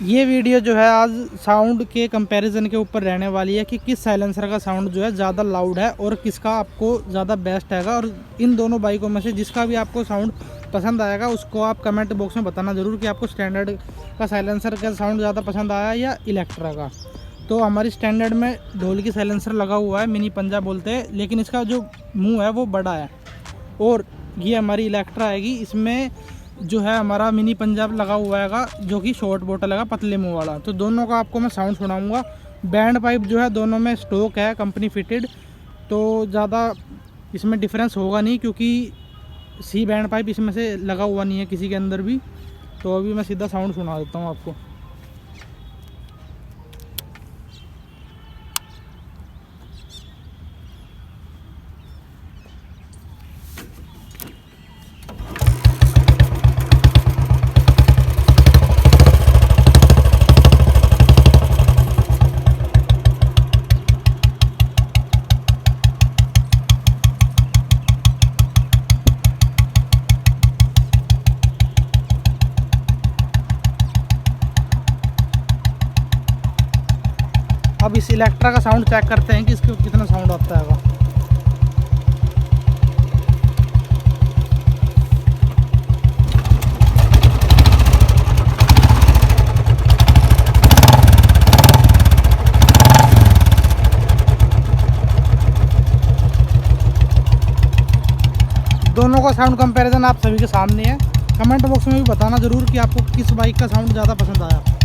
ये वीडियो जो है आज साउंड के कंपैरिजन के ऊपर रहने वाली है कि किस साइलेंसर का साउंड जो है ज़्यादा लाउड है और किसका आपको ज़्यादा बेस्ट हैगा। और इन दोनों बाइकों में से जिसका भी आपको साउंड पसंद आएगा उसको आप कमेंट बॉक्स में बताना ज़रूर कि आपको स्टैंडर्ड का साइलेंसर का साउंड ज़्यादा पसंद आया या इलेक्ट्रा का। तो हमारी स्टैंडर्ड में ढोल की साइलेंसर लगा हुआ है, मिनी पंजा बोलते हैं, लेकिन इसका जो मुँह है वो बड़ा है। और ये हमारी इलेक्ट्रा आएगी, इसमें जो है हमारा मिनी पंजाब लगा हुआ हैगा जो कि शॉर्ट बोतल हैगा, पतले मुंह वाला। तो दोनों का आपको मैं साउंड सुनाऊंगा। बैंड पाइप जो है दोनों में स्टॉक है, कंपनी फिटेड, तो ज़्यादा इसमें डिफरेंस होगा नहीं क्योंकि सी बैंड पाइप इसमें से लगा हुआ नहीं है किसी के अंदर भी। तो अभी मैं सीधा साउंड सुना देता हूँ आपको। अब इस इलेक्ट्रा का साउंड चेक करते हैं कि इसके कितना साउंड आता है। दोनों का साउंड कंपैरिजन आप सभी के सामने है। कमेंट बॉक्स में भी बताना ज़रूर कि आपको किस बाइक का साउंड ज़्यादा पसंद आया।